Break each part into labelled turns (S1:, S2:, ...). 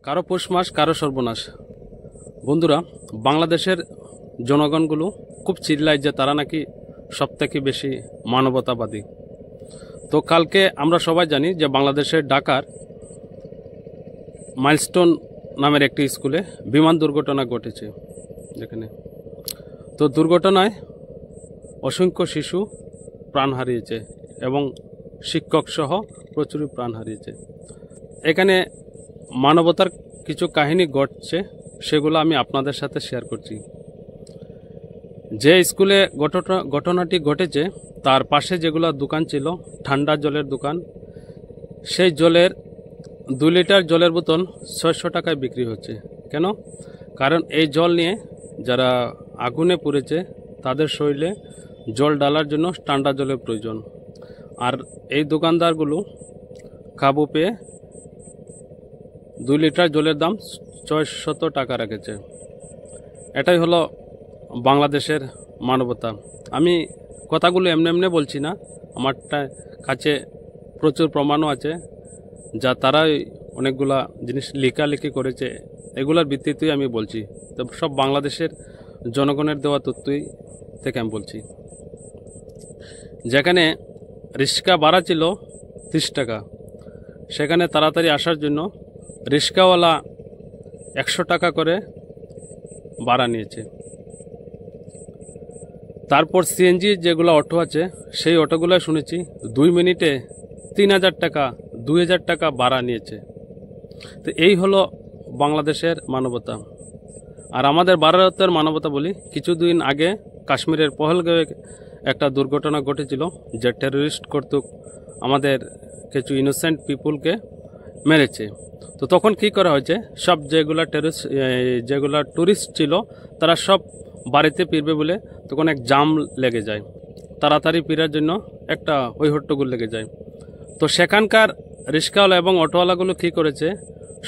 S1: কারো পৌষ মাস কারো সর্বনাশ। বন্ধুরা, বাংলাদেশের জনগণগুলো খুব চিল্লায় যে তারা নাকি সবথেকে বেশি মানবতাবাদী। তো কালকে আমরা সবাই জানি যে বাংলাদেশের ঢাকার মাইলস্টোন নামের একটি স্কুলে বিমান দুর্ঘটনা ঘটেছে। যেখানে তো দুর্ঘটনায় অসংখ্য শিশু প্রাণ হারিয়েছে এবং শিক্ষক সহ প্রচুরই প্রাণ হারিয়েছে। এখানে মানবতার কিছু কাহিনী ঘটছে, সেগুলো আমি আপনাদের সাথে শেয়ার করছি। যে স্কুলে ঘটনাটি ঘটেছে তার পাশে যেগুলো দোকান ছিল, ঠান্ডা জলের দোকান, সেই জলের 2 লিটার জলের বোতল 600 টাকায় বিক্রি হচ্ছে। কেন? কারণ এই জল নিয়ে যারা আগুনে পুড়েছে তাদের শরীরে জল ঢালার জন্য ঠান্ডা জলের প্রয়োজন। আর এই দোকানদারগুলো কাবু পেয়ে 2 লিটার জলের দাম 600 টাকা রেখেছে। এটাই হলো বাংলাদেশের মানবতা। আমি কথাগুলো এমনি এমনি বলছি না, আমার কাছে প্রচুর প্রমাণও আছে, যা তারাই অনেকগুলা জিনিস লেখালেখি করেছে, এগুলোর ভিত্তিতেই আমি বলছি। তো সব বাংলাদেশের জনগণের দেওয়া তথ্যই থেকে আমি বলছি। যেখানে রিক্সা ভাড়া ছিল 30 টাকা, সেখানে তাড়াতাড়ি আসার জন্য রিক্সাওয়ালা 100 টাকা করে ভাড়া নিয়েছে। তারপর সিএনজি যেগুলো অটো আছে, সেই অটোগুলো শুনেছি 2 মিনিটে 3000 টাকা 2000 টাকা ভাড়া নিয়েছে। তো এই হলো বাংলাদেশের মানবতা। আর আমাদের ভারতের মানবতা বলি, কিছুদিন আগে কাশ্মীরের পহলগাঁওয়ে একটা দুর্ঘটনা ঘটেছিল, যে টেররিস্ট কর্তৃক আমাদের কিছু ইনোসেন্ট পিপুলকে মেরেছে। তো তখন কি করা হয়েছে, সব যেগুলা টুরিস্ট ছিল তারা সব বাড়িতে ফিরবে বলে তখন এক জাম লেগে যায়, তাড়াতাড়ি ফেরার জন্য একটা হট্টগোল লেগে যায়। তো সেখানকার রিক্সাওয়ালা এবং অটোওয়ালাগুলো কী করেছে,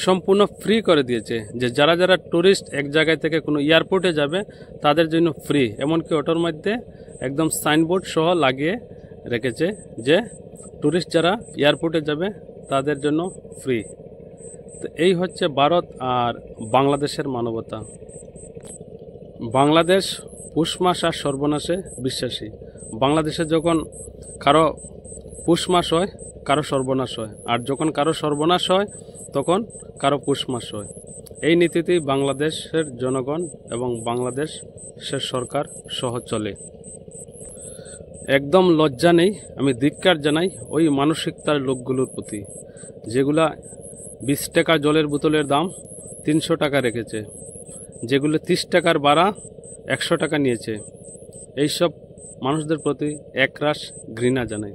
S1: সম্পূর্ণ ফ্রি করে দিয়েছে, যে যারা যারা ট্যুরিস্ট এক জায়গায় থেকে কোনো এয়ারপোর্টে যাবে তাদের জন্য ফ্রি। এমনকি অটোর মধ্যে একদম সাইনবোর্ড সহ লাগিয়ে রেখেছে যে ট্যুরিস্ট যারা এয়ারপোর্টে যাবে তাদের জন্য ফ্রি। তো এই হচ্ছে ভারত আর বাংলাদেশের মানবতা। বাংলাদেশ পৌষ মাস আর সর্বনাশে বিশ্বাসী। বাংলাদেশে যখন কারো পৌষ মাস হয় কারো সর্বনাশ হয়, আর যখন কারো সর্বনাশ হয় তখন কারো পৌষ মাস হয়। এই নীতিতেই বাংলাদেশের জনগণ এবং বাংলাদেশের সরকার সহ চলে। একদম লজ্জা নেই, আমি ধিক্কার জানাই ওই মানসিকতার লোকগুলোর প্রতি, যেগুলা 20 টাকা জলের বোতলের দাম 300 টাকা রেখেছে, যেগুলো 30 টাকার ভাড়া 100 টাকা নিয়েছে। এইসব মানুষদের প্রতি একরাশ ঘৃণা জানাই।